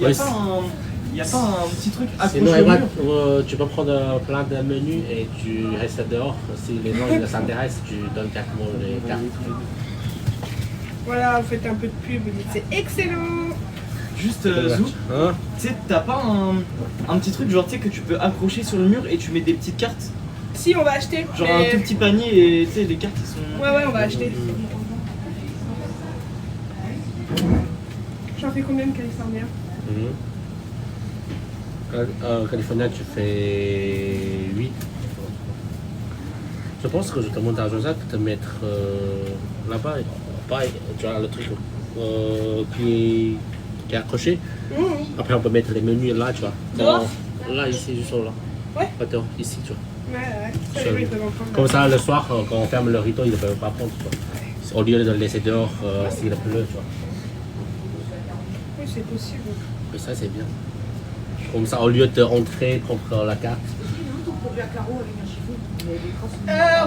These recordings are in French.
Il n'y a pas un petit truc accroché Sinon, au Eva, mur. tu peux prendre plein de menus et tu restes dehors. Si les gens ils s'intéressent, tu donnes directement les cartes. Voilà, vous faites un peu de pub, vous dites c'est excellent. Juste Zou, Hein? tu sais, t'as pas un petit truc genre tu sais que tu peux accrocher sur le mur et tu mets des petites cartes. Si, on va acheter. Genre mais- un tout petit panier et tu sais les cartes ils sont. Ouais, on va acheter. J'en fais combien de California? California, tu fais 8. Je pense que je te montre à Joseph de te mettre là-bas. Pareil, tu vois le truc qui est accroché. Après, on peut mettre les menus là, tu vois. Dehors? Là, ici, juste là. Ouais. Pas dehors, ici, tu vois. Ouais, ça, les gens, ils peuvent en prendre. Comme ça, le soir, quand on ferme le rideau, ils ne peuvent pas prendre. Tu vois. Au lieu de le laisser dehors s'il pleut, tu vois. Oui, c'est possible. Mais ça, c'est bien. Comme ça, au lieu de rentrer contre la carte.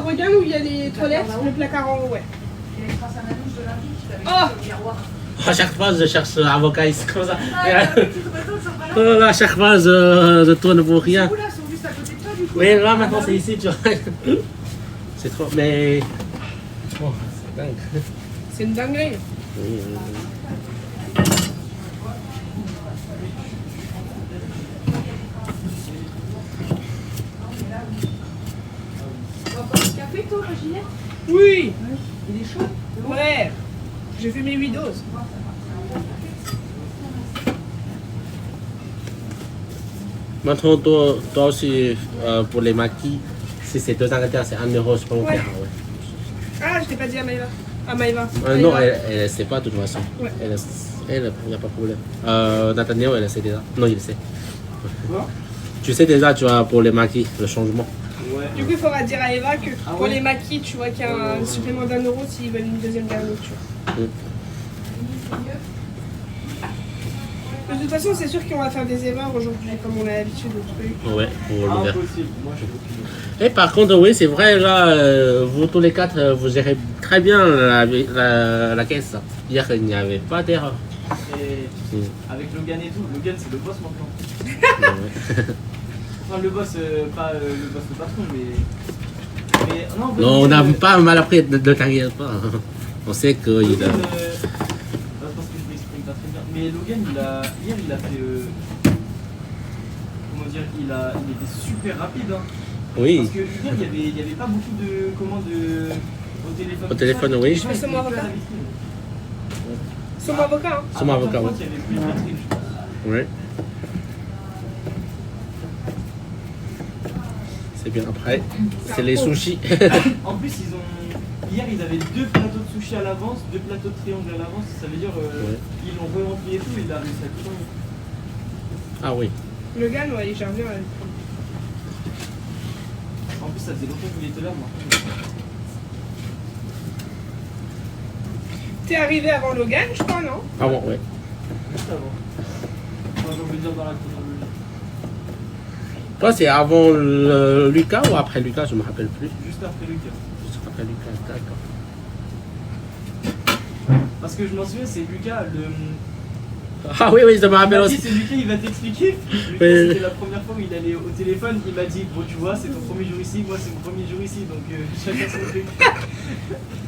Regarde où il y a les toilettes, le placard en haut, ouais. À chaque fois, je cherche avocat ici, comme ça. À chaque fois, je tourne pour rien. Oui, là, maintenant, c'est ici, tu vois. C'est trop, mais... Oh, c'est dingue. C'est une dinguerie. Oui. Café, toi, Ginette? Oui. Il est chaud? Ouais. J'ai fait mes 8 doses. Maintenant, toi aussi, pour les maquis, si c'est 2 Angleterre, c'est 1 euro supplémentaire. Ouais. Ah, je t'ai pas dit à Maïva. À Maïva. Non, elle ne sait pas de toute façon. Ouais. Elle, il n'y a pas de problème. Nathaniel, elle sait déjà. Non, il sait. Quoi? Tu sais déjà, tu vois, pour les maquis, le changement. Ouais. Du coup, il faudra dire à Eva que Ah pour ouais. les maquis, tu vois qu'il y a un supplément d'1 euro s'ils veulent une deuxième garniture. De toute façon, c'est sûr qu'on va faire des erreurs aujourd'hui, comme on a l'habitude de trucs. Ouais, pour l'hiver. Impossible. Moi je peux Et par contre, oui, c'est vrai, là, vous tous les 4, vous gérez très bien la caisse. Hier, il n'y avait pas d'erreur. Et avec Logan et tout, Logan c'est le boss maintenant. Enfin le boss, pas le boss le patron, mais non, Non, on n'a pas mal appris, ne t'inquiète pas. On sait qu'il a... Logan, je pense que je m'exprime pas très bien. Mais Logan, hier il a fait, comment dire, il était super rapide. Hein. Oui. Parce que hier il y avait pas beaucoup de commandes au téléphone. Au téléphone, tout ça. oui. Les gens, ils C'est mon étaient avocat. à la vitrine. C'est mon avocat, hein. C'est mon avocat, Par oui. contre, il y avait plus de vitrine, je pense. Oui. C'est bien. Après, c'est les sushis. En plus, hier, ils avaient 2 plateaux de sushi à l'avance, 2 plateaux de triangle à l'avance. Ça veut dire ils l'ont re-rempli et tout, il a réussi à tout remplir. Ah oui. Le gars, ouais, il gère bien. Ouais. En plus, ça faisait longtemps qu'il était là, moi. T'es arrivé avant Logan, je crois, non? Ah bon, ouais. Juste avant. Enfin, j'ai envie de dire dans la chronologie. Toi, c'est avant Lucas ou après Lucas? Je me rappelle plus. Juste après Lucas. Juste après Lucas, d'accord. Parce que je m'en souviens, c'est Lucas, Ah oui, oui, je me rappelle il m'a dit, aussi. c'est Lucas, il va t'expliquer. Lucas, Oui. c'était la première fois où il allait au téléphone, il m'a dit, bon, tu vois, c'est ton premier jour ici, moi, c'est mon premier jour ici, donc chacun son truc.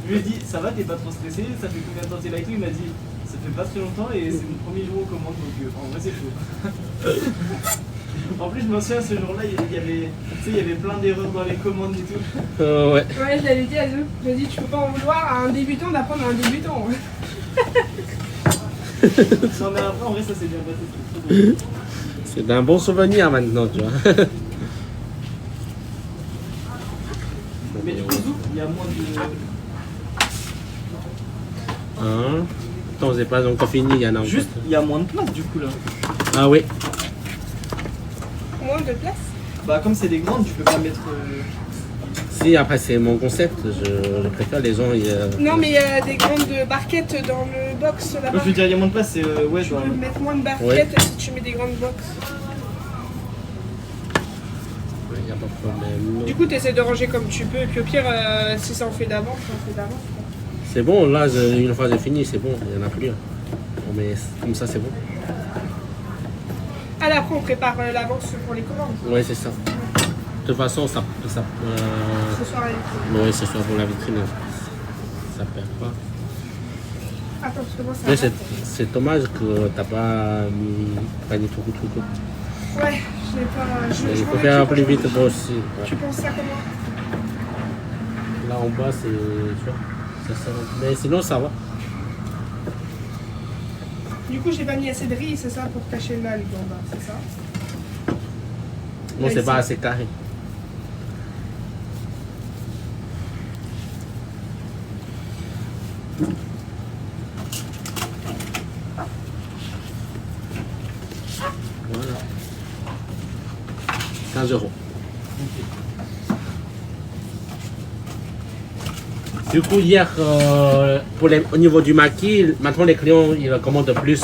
Je lui ai dit, ça va, t'es pas trop stressé, ça fait combien de temps t'es là et tout? Il m'a dit, ça fait pas très longtemps et c'est mon premier jour aux commandes, donc en vrai, c'est chaud. En plus, je m'en souviens, ce jour-là, il y avait, tu sais, il y avait plein d'erreurs dans les commandes et tout. Ouais. Ouais, je l'avais dit à Zou. Je lui ai dit, tu peux pas en vouloir à un débutant d'apprendre à un débutant. Non, mais après, en vrai, ça s'est bien passé, c'est trop drôle. C'est d'un bon souvenir maintenant, tu vois. Mais du coup, Zou, il y a moins de. Hein? Attends, c'est pas encore fini, il y en a encore. Juste, il y a moins de place du coup là. Ah oui. Moins de place. Bah, comme c'est des grandes, tu peux pas mettre. Si, après, c'est mon concept. Je préfère les gens. Non, mais il y a des grandes barquettes dans le box Moi, là-bas. je veux dire, il y a moins de place, c'est. Ouais, Tu genre. peux mettre moins de barquettes si tu mets des grandes box. Il n'y a pas de problème. Du coup, tu essaies de ranger comme tu peux. Et puis au pire, si ça en fait d'avance, ça en fait d'avance. Quoi. C'est bon, là, une fois c'est fini, c'est bon, il n'y en a plus. Bon, mais comme ça, c'est bon. Allez, après, on prépare l'avance pour les commandes. Ouais, c'est ça. De toute façon, ça Ce soir, avec... ouais, ce soir pour la vitrine, ça perd pas. Attends, parce que moi, ça Mais va. c'est dommage que t'as pas mis tout. Ouais, je l'ai pas... Il je faut m'en faire occupe plus vite aujourd'hui. moi aussi. Ouais. Tu penses ça comment? Là en bas, c'est. Tu vois, ça. Mais sinon, ça va. Du coup, j'ai pas mis assez de riz, c'est ça, pour cacher l'algue en bas, c'est ça? Non, Là, c'est ici. pas assez carré. Voilà. 15 €. Du coup, hier, au niveau du maquis, maintenant les clients ils commandent plus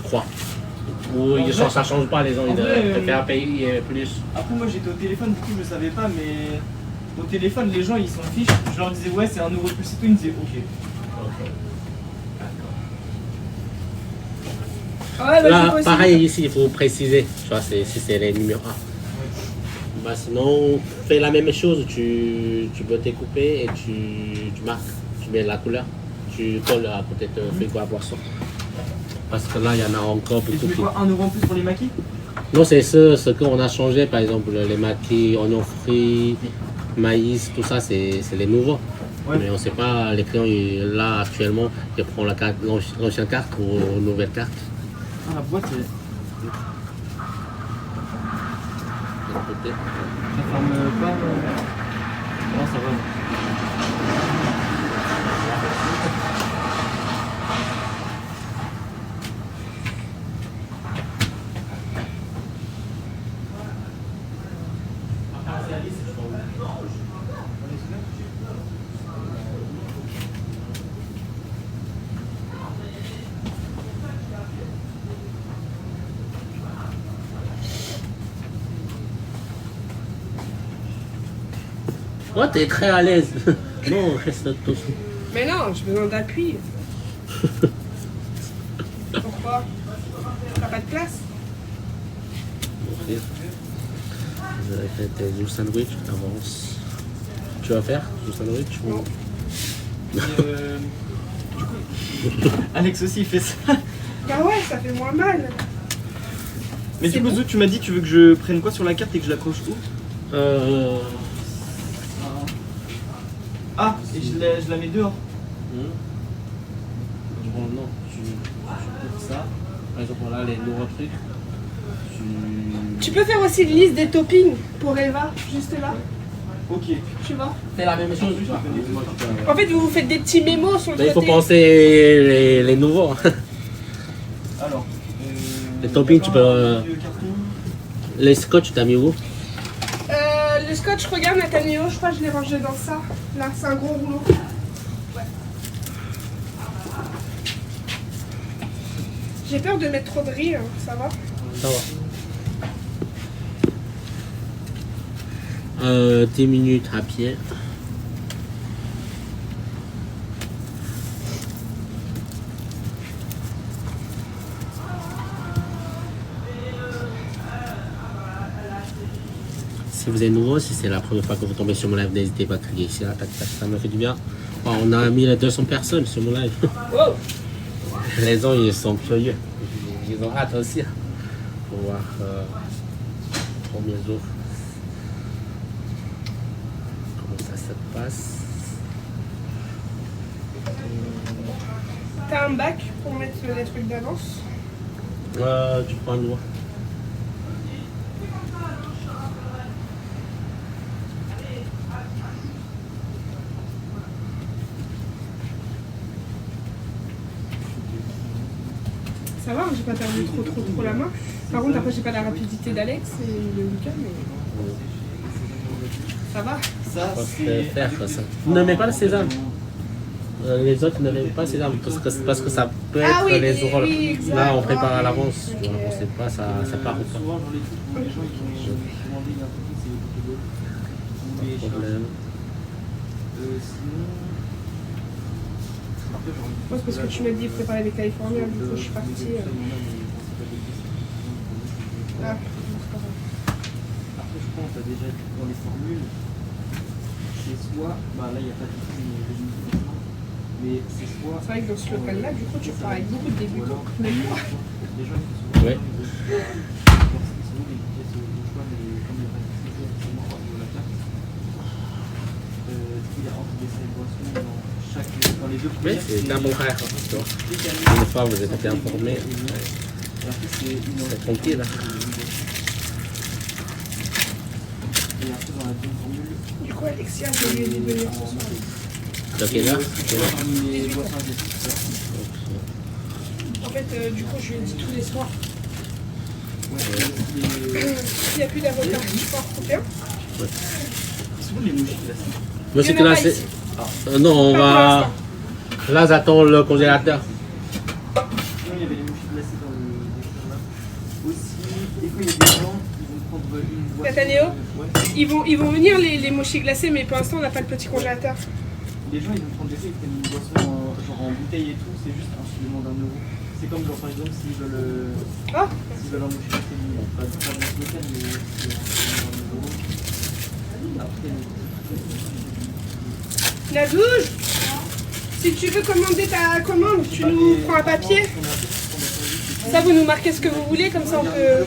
croix. Ou ça change pas, les gens ils préfèrent payer plus. Après, moi j'étais au téléphone, du coup je savais pas, mais au téléphone, les gens ils s'en fichent. Je leur disais, ouais, c'est 1 € de plus et tout. Ils me disaient, ok. Ah ouais, bah, Là, du coup, aussi. pareil ici, il faut préciser, tu vois, si c'est les numéros 1. Bah, sinon, fais la même chose, tu peux découper et tu marques, tu mets la couleur, tu colles à côté de frigo à boisson. Parce que là, il y en a encore Et tu beaucoup mets qui... quoi, 1 € en plus pour les maquis? Non, c'est ce qu'on a changé, par exemple, les maquis, oignons frits, maïs, tout ça, c'est les nouveaux. Ouais. Mais on ne sait pas, les clients, là, actuellement, ils prennent l'ancienne carte ou une nouvelle carte. Ah, la boîte, elle... De côté. ça ferme pas. Non, ça va. Oh, t'es très à l'aise. Non, reste tous. Mais non, j'ai besoin d'appui. Pourquoi? T'as pas de place? Vous avez fait tes jus sandwich, t'avances. Tu vas faire jus sandwich ou... Non. Et, du coup, Alex aussi il fait ça. Bah ouais, ça fait moins mal. Mais C'est du coup, bon. Zou, tu m'as dit, tu veux que je prenne quoi sur la carte et que je l'accroche où? Ah, et je la mets dehors. Bon, non, tu coupes ça. Par exemple, là, les nouveaux trucs. Tu peux faire aussi une liste des toppings pour Eva, juste là, Ok. tu vois. fais la même chose. En fait, vous vous faites des petits mémos sur le Mais il faut côté. penser les nouveaux. Alors. Les toppings, tu peux, vieux carton. Les scotch, t'as mis où? Le scotch, regarde Nathaniel, je crois que je l'ai rangé dans ça. Là, c'est un gros rouleau. Ouais. J'ai peur de mettre trop de riz, hein, ça va. Ça va. 10 minutes à pied. Si vous êtes nouveau, si c'est la première fois que vous tombez sur mon live, n'hésitez pas à cliquer ici, là, tac, tac, ça me fait du bien. Oh, on a 1200 personnes sur mon live. Wow. Les gens, ils sont curieux. Ils ont hâte aussi pour voir combien d'eau. Comment ça se passe. T'as un bac pour mettre des trucs d'avance? Tu prends un doigt. Ça va, j'ai pas perdu trop la main. Par contre, après, j'ai pas la rapidité d'Alex et de Lucas, mais ça va. Ça, Faut c'est. faire ça. Ne mets pas le sésame. Les autres ne mettent pas le sésame parce que ça peut être Ah oui, les oui, oraux. oui, exact. Là, on prépare à Ah, l'avance. ok. Tu vois, on sait pas, ça part ou pas. Souvent, dans les trucs, les gens qui m'ont demandé un peu plus, c'est les les charges. problème. Sinon. Après, genre, Moi, c'est parce que tu m'as dit préparer des Californiens, du coup, je suis partie. Ah, c'est pas grave. Après, je pense que tu as déjà dans les formules, c'est soit, bah là il n'y a pas de tout, mais c'est soit. C'est vrai que dans ce local-là, du coup, tu pars avec beaucoup de Ou débutants. alors, Même moi. les gens qui sont Ouais. souvent les pièces au choix, mais comme il n'y a pas de c'est forcément au niveau de la carte. Du coup, il y a entre des salles boissons dans les deux Oui, premières. c'est un bon frère. Tu vois. Une fois, vous êtes bien informé. Et après, C'est tranquille. Là. Et après, dans la deuxième formule. Du coup, Alexia, je vais lui venir ce soir. De quelle heure? Parmi les boissons digestifs. En fait, du coup, je lui ai dit tous les soirs. Ouais, S'il n'y a plus d'avocat, tu peux en couper un. souvent les mouches classiques. Mais Il c'est y en que a là, pas c'est. ici. Non, on Pas va. Là, j'attends le congélateur. Sinon, il y avait les mouches glacées dans le décor là. Aussi, des fois, il y a des gens qui vont prendre une boisson. Catanéo Ouais. Ils vont venir les mochis glacés, mais pour l'instant, on n'a pas le petit congélateur. Les gens, ils vont prendre des fois, ils prennent une boisson genre en bouteille et tout, c'est juste un supplément d'€1. C'est comme, genre, par exemple, s'ils veulent Oh, un mouche glacé, pas de local, mais c'est un supplément d'1€. Après, la douche. Si tu veux commander ta commande, tu nous prends un papier. Ça, vous nous marquez ce que vous voulez, comme ça on peut.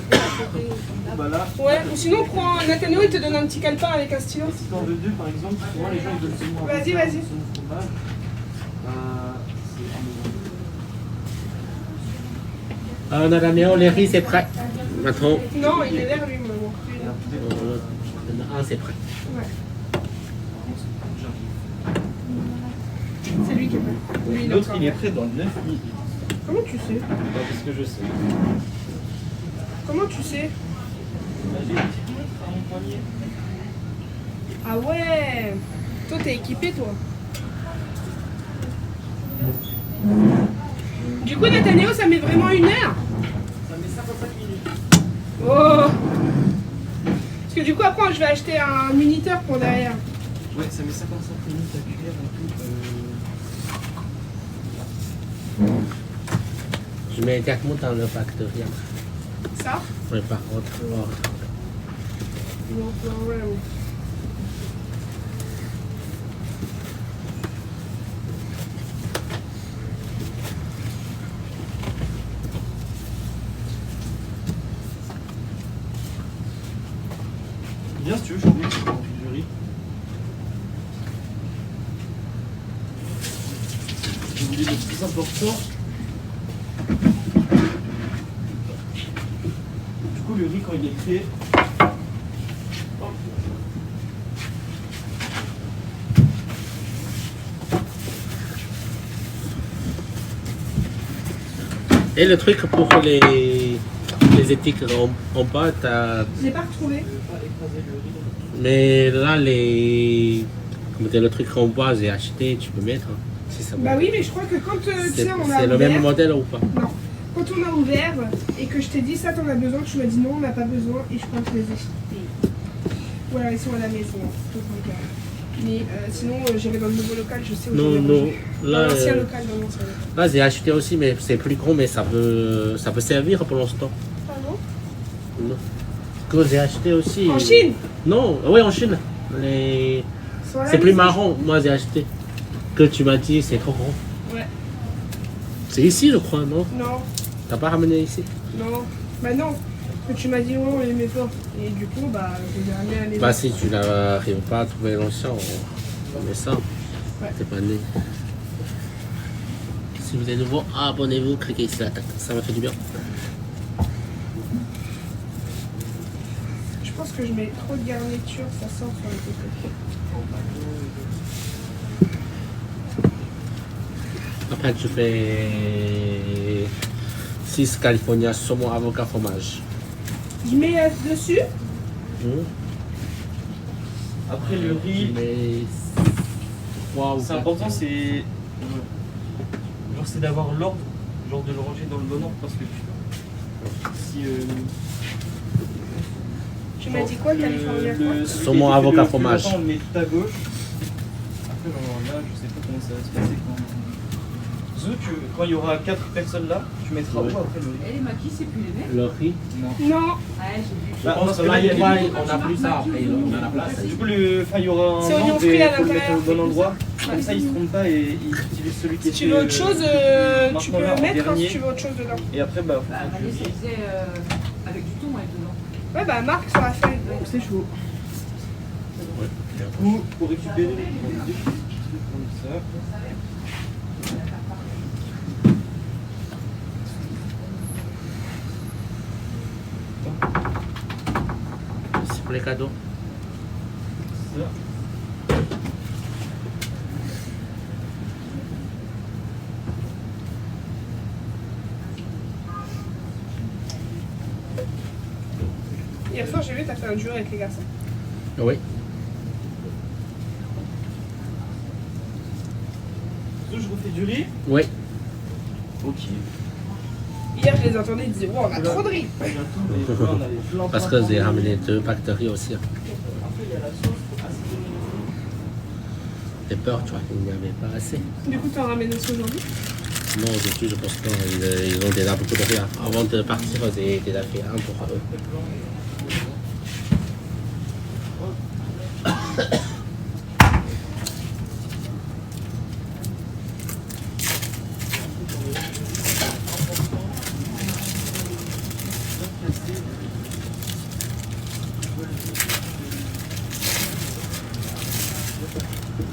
bah là, Ouais, ou sinon, on prend. Nathanéo, il te donne un petit calepin avec un stylo. si t'en veux deux, par exemple, souvent les gens ils veulent seulement un Vas-y, dessert, vas-y. seulement fromage. C'est €1. Nathanéo, les riz, c'est prêt. Maintenant, Non, il est vers lui, maman. un, c'est prêt. Ouais. C'est lui qui est prêt. Lui, il est L'autre encore il est vert. prêt dans le 9 midi. Comment tu sais Parce que je sais. Comment tu sais Bah, j'ai un petit peu à mon poignet. Ah ouais. Toi, t'es équipé, toi. Du coup, Nathanéo, ça met vraiment 1 heure. Ça met 55 minutes. Oh. Parce que du coup, après, je vais acheter un minuteur pour derrière. Ouais, ça met 55 minutes à cuire et tout. Je mets directement dans le factory. Ça Oui, par contre. Oh. No problem. Bien si tu veux, je suis obligé de faire du riz. Je voulais le plus important. Du coup, le riz, quand il est prêt, hop. Et le truc pour les étiquettes en bas, t'as. Je l'ai pas retrouvé. Pas écraser le riz. Mais là, les. Comme t'as le truc en bas, j'ai acheté, tu peux mettre. Si ça Bah va. oui, mais je crois que quand tu C'est sais, on a c'est le ouvert. même modèle ou pas? Non. Quand on a ouvert et que je t'ai dit ça, t'en as besoin, tu m'as dit non, on n'a pas besoin et je pense que je les ai achetés. Ou alors ils sont à la maison. Donc, regarde. Mais sinon, j'irai dans le nouveau local, je sais où Non, je vais non. ranger. Là, Dans l'ancien local, dans l'ancien local. là j'ai acheté aussi, mais c'est plus grand, mais ça peut servir pour l'instant. Pardon Non. Que j'ai acheté aussi. En Chine Non, oui, en Chine. Les... Ils sont à la C'est plus maison. marrant, moi j'ai acheté. Que tu m'as dit, c'est trop grand. Ouais. C'est ici, je crois, non? Non, T'as pas ramené ici? non. Bah non. Parce que tu m'as dit ouais, on les met pas. Et du coup, bah, je les ai ramenés à la maison. Bah, si tu n'arrives pas à trouver l'ancien, on met ça. Ouais. C'est pas né. Si vous êtes nouveau, abonnez-vous, cliquez ici la tête. Ça m'a fait du bien. Je pense que je mets trop de garniture, ça sort sur les côtés. Après, tu fais 6 California, saumon, avocat, fromage. Je mets dessus. Après, le riz, Mais 3 ou c'est 4. important, c'est. Genre, c'est d'avoir l'ordre, genre de le ranger dans le bon ordre parce que si. Tu m'as dit quoi, California quoi? Saumon, avocat, fromage. On le met tout à gauche. Après, là, je sais pas comment ça va se passer quand. Quand il y aura 4 personnes là, tu mettras où après le riz? Et les maquis, c'est plus les mêmes. Le riz. Non. Ouais, j'ai vu. Je pense que là, il y a on a plus ça après, on a la place. Du coup, il y aura un C'est oignon membre frit et à faut le mettre l'intérieur. au bon endroit. Comme ça, ils se trompent pas et ils utilisent celui qui Si est tu veux autre chose, tu maintenant, peux là, en mettre hein, dernier. si tu veux autre chose dedans. Et après, bah, Bah, Marie, ça faisait avec du thon, elle, dedans. Ouais, bah Marc ça va faire. donc c'est chaud. Ouais. Du coup, pour récupérer les trucs comme ça. C'est pour les cadeaux. Ça. Hier soir, j'ai vu, t'as fait un duo avec les garçons. Oui. Je refais du riz. Oui. Ok. Hier, je les entendais, ils disaient, wow, on a trop de riz. Parce que j'ai ramené 2 packs de riz aussi. Après, il y a la sauce pour assaisonner. J'ai peur, tu vois, qu'il n'y avait pas assez. Du coup, t'en ramènes aussi aujourd'hui? Non, aujourd'hui, je pense pas. Ils ont déjà beaucoup de riz. Avant de partir, j'ai déjà fait un pour eux.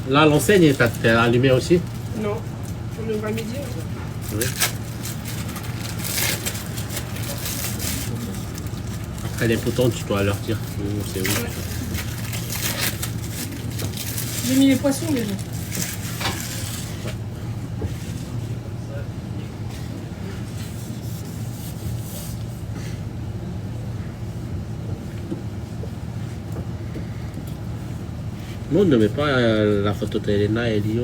Là, l'enseigne est allumée aussi. Non. On ouvre à midi. Oui. Après les boutons, tu dois leur dire où c'est où. Ouais. J'ai mis les poissons déjà. Nous, on ne met pas la photo d'Elena et Lio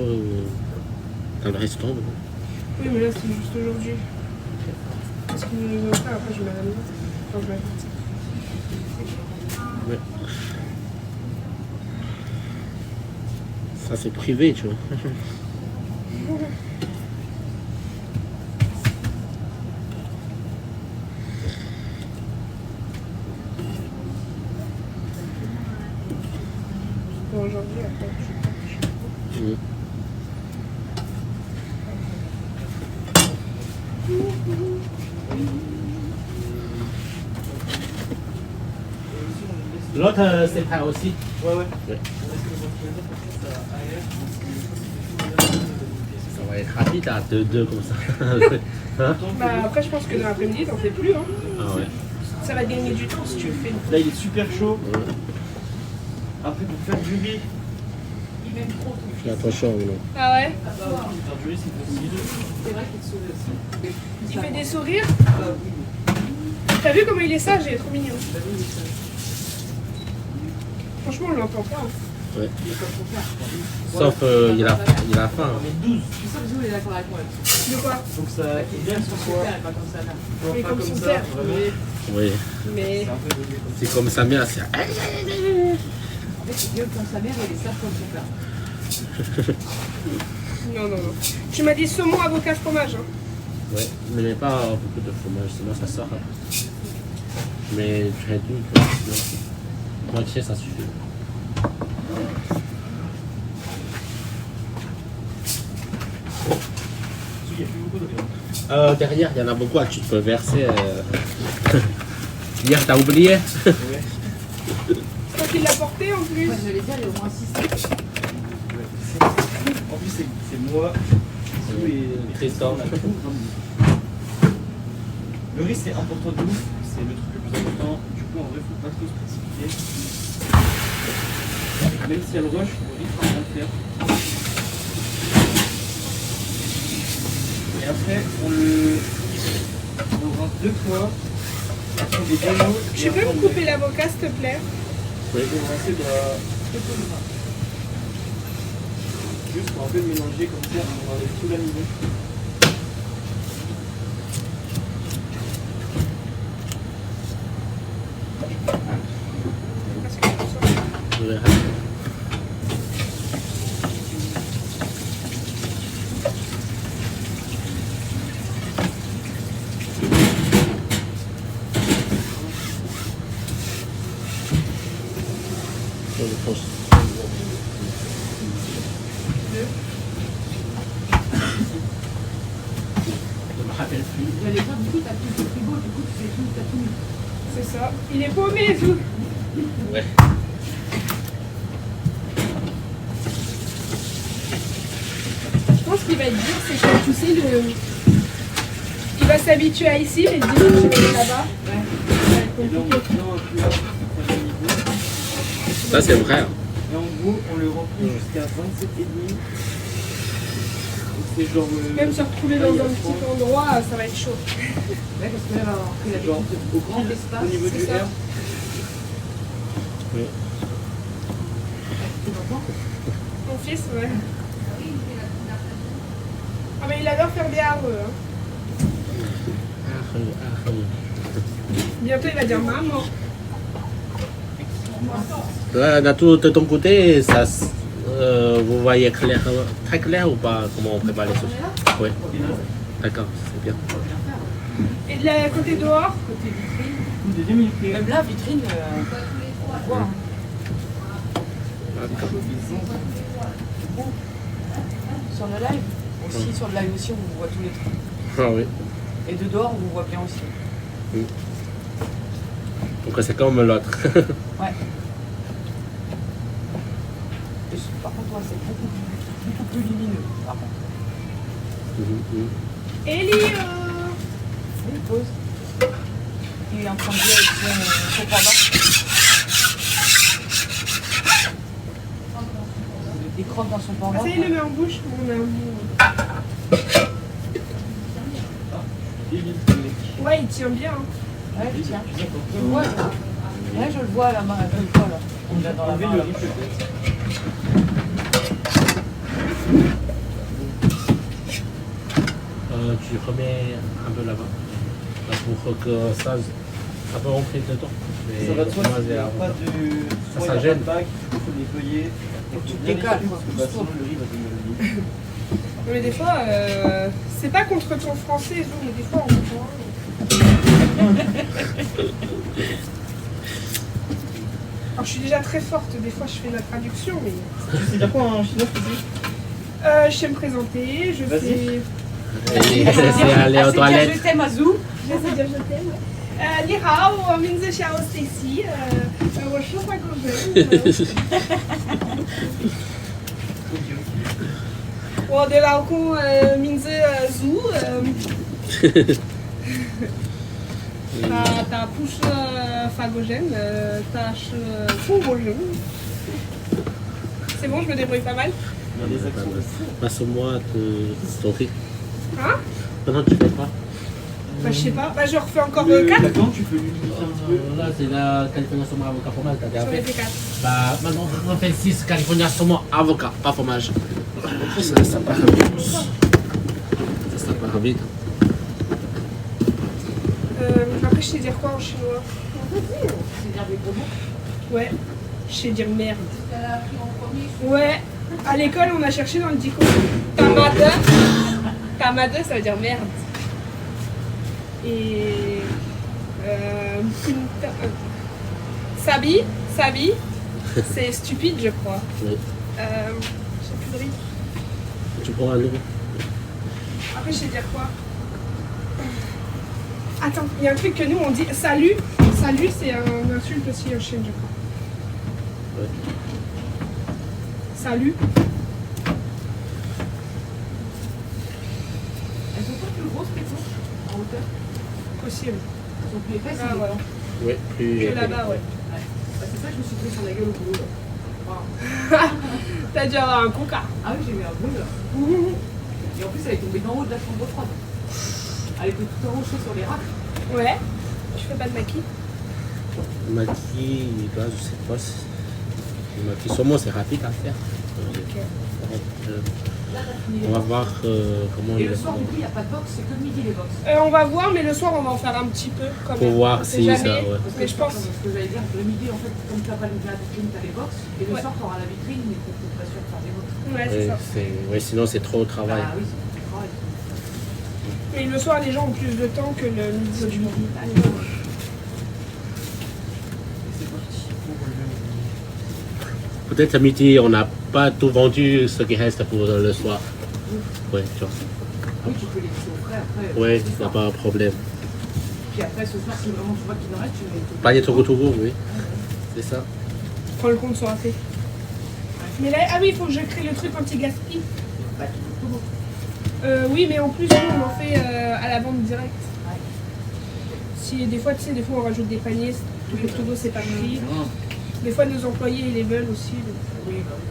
dans le restaurant. Oui, mais là, c'est juste aujourd'hui. Parce qu'ils nous ont fait, après, je mets à la maison. Enfin, je mets à la maison. Ouais. Ça, c'est privé, tu vois. Pour aujourd'hui, après, je sais pas. L'autre, c'est prêt aussi. Ouais, ouais. Ouais. Ça va être rapide à 2-2 comme ça. Hein? Bah, après, je pense que dans l'après-midi, t'en fais plus. Hein. Ah ouais. Ça va gagner du temps si tu le fais. Là, il est super chaud. Ouais. Après, pour faire du riz, Il m'aime trop, ton Fais fils. attention, non. Ah ouais? Ah bah, oui. faire du riz, c'est facile. C'est vrai qu'il te sourit aussi. Il fait des sourires. Oui. T'as vu comment il est sage? Il est trop mignon. Bah oui, ça. Franchement, on l'entend pas. Hein. Ouais. Il est pas trop clair. Sauf il a faim. On met 12. Je suis sûre que Zou est d'accord avec moi. De quoi? Donc ça Il bien aime que son ce soit père et pas comme ça là. Mais pas comme comme son ça, père. vraiment. Oui. Mais. C'est un peu donné comme ça. C'est comme sa mère, c'est. En fait, il gueule comme sa mère et il est sage comme son père. Non, non, non. Tu m'as dit saumon, avocat, fromage. Hein. Ouais. Ne mets pas beaucoup de fromage, sinon ça sort. Mais tu réduis, tu vois, sinon. Moitié, ça suffit. Il y a plus beaucoup de riz. Derrière, il y en a beaucoup, tu peux verser. Hier, t'as oublié. Ouais. C'est toi qui l'as porté en plus. Moi, je vais dire, il y a au moins 6. En plus, c'est moi, Zou et Tristan. on a tout ramené. Le riz, c'est important de ouf. C'est le truc le plus important. Du coup, en vrai, faut pas trop se précipiter. Même s'il y a le rush, le riz, faut bien le faire. Et après, on rince 2 fois. Après, on met de l'eau. Tu peux me couper l'avocat, s'il te plaît? Oui. On va rincer juste pour un peu le mélanger comme ça, on enlève tout l'amidon. Je me rappelle plus. J'allais dire, du coup, t'as plus de frigo, du coup, tu sais tout, t'as tout mis. C'est ça. Il est paumé, Zou. Ouais. Je pense qu'il va être dur, c'est que tu sais, il va s'habituer à ici, mais le dimanche, il va aller là-bas. Ouais. Ça va être Et donc, compliqué. maintenant, plus là, troisième niveau. Ça, c'est vrai. Hein. Et en gros, on le remplit jusqu'à 27,5. Donc c'est genre. Même se retrouver dans un petit endroit, ça va être chaud. Ouais, parce que là, on a pris Genre l'habitude au de grand espace. Au niveau c'est du ça. R. Oui. Tu l'entends? Mon fils, ouais. Ah, mais il adore faire des areux. Hein. Bientôt, il va dire maman. Là, de ton côté, vous voyez clair, très clair ou pas comment on prépare les choses? Oui. D'accord, c'est bien. Et de la côté dehors, Côté vitrine. Deuxième unité. Même là, vitrine, on voit. Hein. D'accord. Sur le live aussi, sur le live aussi, on voit tous les trucs. Ah oui. Et de dehors, on vous voit bien aussi. Donc c'est comme l'autre. Ouais. Et par contre, ouais, c'est beaucoup plus lumineux. Par contre. Elio. Oui, pause. Il est en train de jouer avec son panda. Il croque dans son panda. Ah, ça y est, il le met en bouche. Mon amour. Ouais, il tient bien. Hein. Ouais, je tiens. Je le vois, là. Ouais, je le vois, la main, je le vois, là. On l'a dans la main, là. Tu remets un peu là-bas. Là, pour que ça peut rentrer dedans. Mais Ça va de soi, moi, s'il n'y a pas de. Ça, soit ça il y a gêne. pas de bac, il faut nettoyer. Faut que tu Bien décales, nettoyer, quoi. parce que bah, sinon le riz va te le Mais des fois, c'est pas contre ton français, Zou, mais des fois, on comprend. Alors, je suis déjà très forte, des fois, je fais la traduction, mais. Tu sais dire quoi en chinois, Fifi? Je sais me présenter, je Vas-y. sais. C'est aller aux Je toilettes. t'aime, Azou. Je sais dire je t'aime. Ouais. Ni hao, minze xiao Stacy. 我是外国人。我的老公名字Zou。他不是法国人，他是中国人。C'est bon, je me débrouille pas mal. Il y a des accents de fou. Passe-moi ton riz. Hein? Maintenant, tu fais quoi? Bah, je sais pas. Bah, je refais encore Le 4. lacan, tu peux l'utiliser un petit peu. Là, c'est la California Saumon Avocat Fromage, t'as déjà J'en ai fait. fait 4. Bah, maintenant, on fait 6 California Saumon Avocat, pas fromage. Ça part vite. Ça part vite. Après, je sais dire quoi en chinois? C'est dire des gros mots. Ouais, je sais dire merde. Ouais, à l'école, on a cherché dans le dico. Tamada. Tamada, ça veut dire merde. Et. Sabi, Sabi, c'est stupide, je crois. Oui. Je sais plus de riz. Tu prends un nouveau. Après, je sais dire quoi? Attends, il y a un truc que nous on dit salut. Salut, c'est un insulte aussi en Chine, je crois. Ouais. Salut. Elles sont pas plus grosses, plutôt, en hauteur. Possible. Elles sont plus épaisses. Ah, mais- voilà. Oui, plus. Que là-bas, ouais. Bah, c'est ça que je me suis pris sur la gueule au boulot. Là. T'as dû avoir un coca. Ah oui, j'ai eu un brûle là. Et en plus, elle est tombée d'en haut de la chambre froide. Elle était tout enrochée sur les racks. Ouais. Je fais pas de maquis. Maquis, là, je sais pas si. Le maquis saumon, c'est rapide à faire. On va voir comment Et il le va soir, du coup, il n'y a pas de box, c'est que le midi les box. On va voir, mais le soir, on va en faire un petit peu. Quand Pour même. voir On sait si jamais. ça, ouais. Parce que Mais je pense. Ce que j'allais dire, le midi, en fait, comme tu n'as pas la vitrine, tu as les box. Et le Ouais. soir, tu auras la vitrine, mais tu n'es pas sûr de faire des box. Ouais, c'est ça. Ouais, sinon, c'est trop de travail. Ah oui, c'est du travail. Mais le soir, les gens ont plus de temps que le midi. Du midi. Et c'est parti pour le. peut-être à midi, on n'a pas tout vendu ce qui reste pour le soir. Oui, tu vois. Oui, tu peux les laisser au frais après. Oui, ce il n'y a soir. pas de problème. Puis après, ce soir, si vraiment tu vois qu'il en reste, tu mets tout. Panier Togo, oui. C'est ça. Quand le compte sera fait. Mais là, ah oui, il faut que je crée le truc anti-gaspi. Bah, tout beau. Oui, mais en plus, nous, on en fait à la vente directe. Si, des fois, tu sais, des fois, on rajoute des paniers. Tout le Togo, c'est pas pris. Des fois, nos employés, ils les veulent aussi. Donc. Oui, bah oui.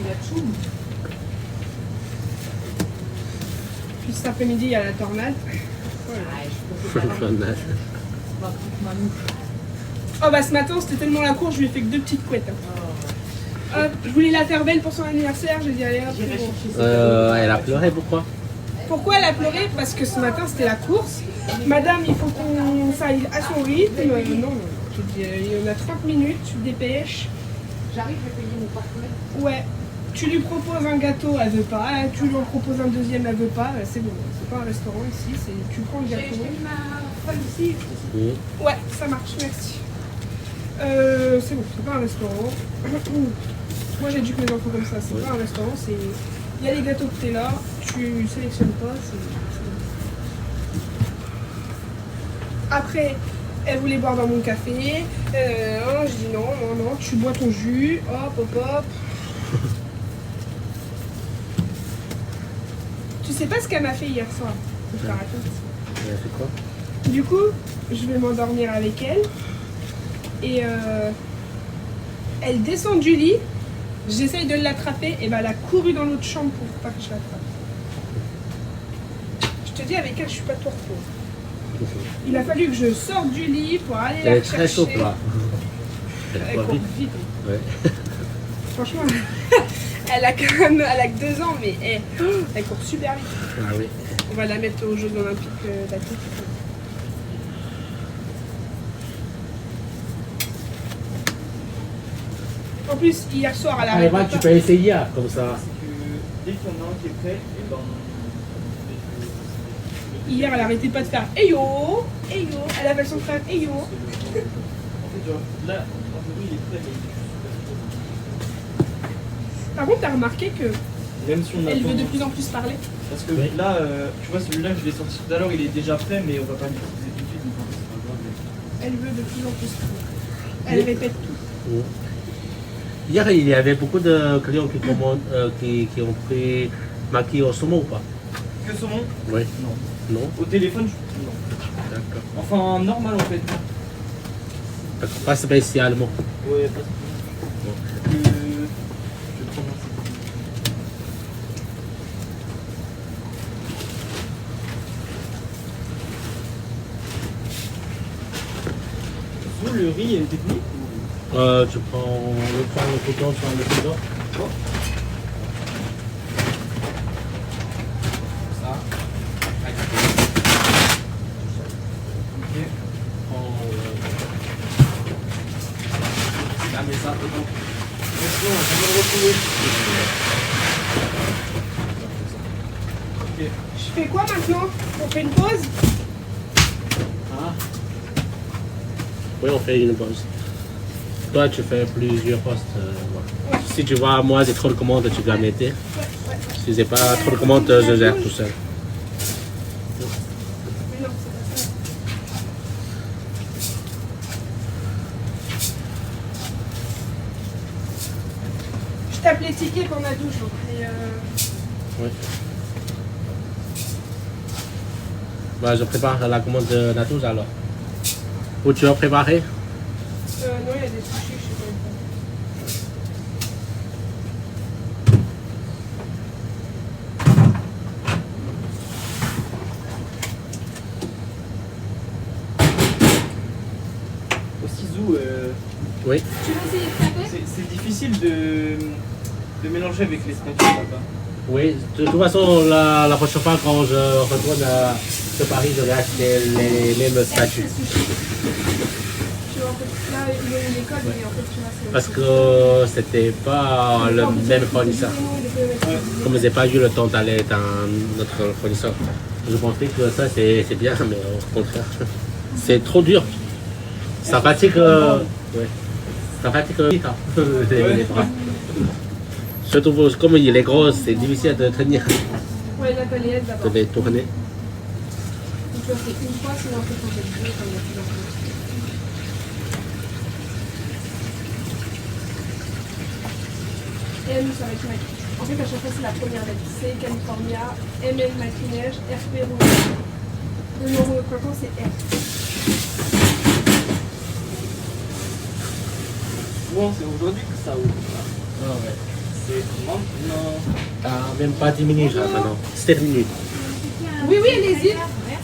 Et la tchoum. Puis cet après-midi, il y a la tornade. Voilà. Je peux pas faire ma mouche. Oh bah ce matin, c'était tellement la course, je lui ai fait que 2 petites couettes. Hop, je voulais la faire belle pour son anniversaire, j'ai dit allez hop, J'irai c'est bon. chercher ça. Elle a pleuré, pourquoi? Pourquoi elle a pleuré? Parce que ce matin, c'était la course. Madame, il faut qu'on s'aille à son rythme. Non, j'ai dit, il y en a 30 minutes, tu te dépêches. J'arrive, je vais payer mon partenaire. Ouais, tu lui proposes un gâteau, elle veut pas. Tu lui en proposes un deuxième, elle veut pas. C'est bon, c'est pas un restaurant ici, tu prends le J'ai gâteau. mis ma folle ici. Ouais, ça marche, merci. C'est bon, c'est pas un restaurant. Moi j'éduque mes enfants comme ça, c'est pas un restaurant, c'est. Il y a les gâteaux que t'es là, tu sélectionnes pas, c'est bon. Après, elle voulait boire dans mon café. Je dis non, tu bois ton jus, hop. Tu sais pas ce qu'elle m'a fait hier soir, je te raconte. Elle a fait quoi? Du coup, je vais m'endormir avec elle. Et elle descend du lit. J'essaye de l'attraper. Et ben elle a couru dans l'autre chambre pour pas que je l'attrape. Je te dis, avec elle, je suis pas trop pauvre. Il a fallu que je sorte du lit pour aller Elle la est très chercher. souple, là. Elle Elle court court vite. vite. Ouais. Franchement, elle a quand même elle a que 2 ans, mais elle court super vite. Ah oui. On va la mettre aux Jeux Olympiques d'athlétisme. En plus, hier soir, elle a Allez, va, tu peux essayer, comme ça. C'est que dès qu'il y en a un qui est prêt, et ben. Hier, elle arrêtait pas de faire Eyo, Eyo. Elle appelle son frère Eyo. En fait, genre, là, en théorie, il est prêt, mais il est juste super. Par contre, t'as remarqué que Même si on elle attend. veut de plus en plus parler. Parce que Oui. là, tu vois, celui-là que je l'ai sorti tout à l'heure, il est déjà prêt, mais on va pas l'utiliser tout de suite, donc en fait, c'est pas grave. Elle veut de plus en plus parler. Elle répète tout. Hier, il y avait beaucoup de clients qui commandent, qui ont pris maquis au saumon ou pas? Que saumon? Oui. Non. Non? Au téléphone, non. D'accord. Enfin, normal en fait. D'accord. Pas spécialement. Ouais, pas que... Je vais prendre un second. Vous, le riz, il y a une technique ou... Tu prends le couteau, tu prends le couteau. Oh. Ça. Ok. Ah, mais ça, dedans. Merci, on va jamais le retrouver. Ok. Je fais quoi maintenant? On fait une pause? Ah. Oui, on fait une pause. Toi, tu fais plusieurs postes. Voilà. Si tu vois, moi, j'ai trop de commandes, tu dois m'aider. Si j'ai pas trop de commandes, je gère tout seul. Mais non, c'est pas ça. Je tape les tickets pour ma douche. Donc, mais, Oui. Bah, je prépare la commande de Natous alors. Ou tu vas préparer? non, il y a des sushis, je sais pas. Au ciseau, Oui. Tu veux essayer de taper? c'est difficile de mélanger avec les spatules là-bas. Oui, de toute façon, la prochaine fois quand je retourne de Paris, je vais acheter les mêmes statues. Tu vois, en fait, là, il y a une école, mais en fait, tu vois, c'est. Parce que c'était pas le même fournisseur. Comme j'ai pas eu le temps d'aller dans notre fournisseur, je pensais que ça c'est bien, mais au contraire, c'est trop dur. Ça fatigue. Ouais. Ça fatigue vite. Hein. Les bras. Surtout comme il est gros, c'est difficile de tenir, Ouais, Nathalie, d'abord. de les tourner. Donc tu vas faire une fois, sinon après changer de jeu comme il y a plusieurs fois. M, ça va être Mac. En fait, à chaque fois, c'est la première lettre. C, California, ML, Macrinège, RP, Rouge. Le numéro de printemps, c'est R. Bon, c'est aujourd'hui que ça ouvre. Ah ouais. C'est maintenant. T'as même pas 10 minutes là, maintenant. 7 minutes. Oui, oui, allez-y.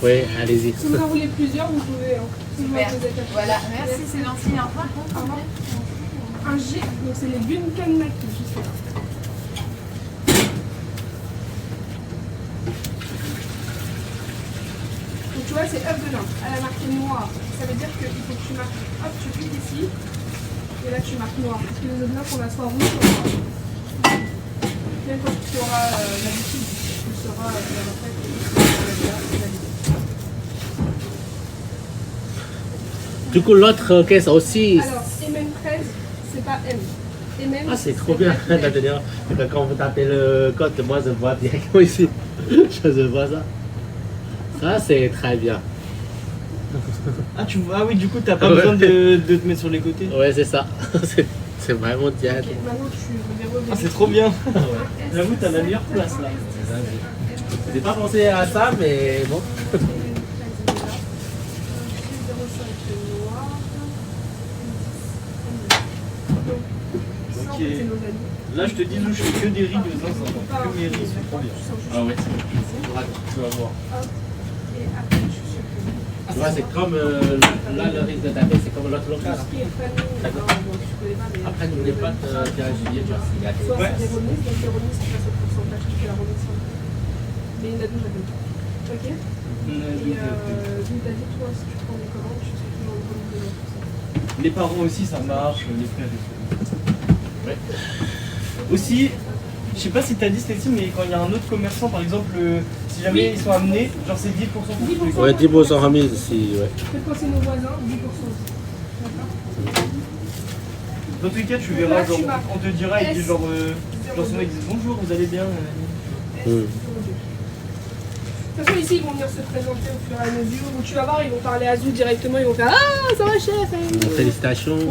Oui, allez-y. Si vous en voulez plusieurs, vous pouvez. Hein. Si vous en Super. posez quatre. Voilà, merci, c'est gentil. Au revoir. Au revoir. Un G, donc c'est les Guncan Mac, juste là. Donc tu vois, c'est œuf de lin. Elle a marqué noir. Ça veut dire qu'il faut que tu marques. Hop, tu cliques ici. Et là, tu marques noir. Parce que les œufs de lin, qu'on a soit rouge, soit noir. Même quand tu auras l'habitude, tu sauras bien après que Du coup, l'autre caisse aussi. alors, MM13, c'est pas M. MM, Ah, c'est trop bien. La dernière, quand vous tapez le code, moi je vois directement ici. Je vois ça. Ça, c'est très bien. Ah, tu vois, ah oui, du coup, t'as pas besoin de te mettre sur les côtés. Ouais, c'est ça. C'est vraiment direct. Ok, maintenant tu reverras. Ah, c'est trop bien. J'avoue, t'as la meilleure place là. J'ai pas pensé à ça, mais bon. Ok. Là, je te dis, où je fais que des riz dedans, ça va. Que mes riz, c'est trop bien. Ah ouais, tu vas voir. Et après, tu sais Tu vois, c'est comme là, le risque de taper, c'est comme l'autre local. ce qui est famille, non, bon, tu connais pas, mais. Après, n'oubliez pas de faire un juillet, tu vois, s'il y a Soit Ouais. c'est des remises, donc les remises, c'est pas ce pourcentage qui fait la remise. Mais il y en a deux, j'avais pas. Ok. Et donc, t'as dit, toi, si tu prends des commandes, tu sais toujours le remise de l'autre. Les parents aussi, ça marche, les frères et tout. Ouais. Aussi, je sais pas si t'as dit Stécie, mais quand il y a un autre commerçant, par exemple, si jamais Oui. ils sont amenés, genre c'est 10% pour tous les 10%. Ouais, 10% remise ici, ouais. Peut-être quand c'est nos voisins, 10% aussi. D'accord. Dans tous les cas, tu Là, verras, tu genre, marques on te dira, et dit genre, S02. souvent ils disent bonjour, vous allez bien. S02. De toute façon, ici, ils vont venir se présenter au fur et à mesure. Où tu vas voir, ils vont parler à Zou directement, ils vont faire Ah, ça va, chef! Félicitations. Ouais.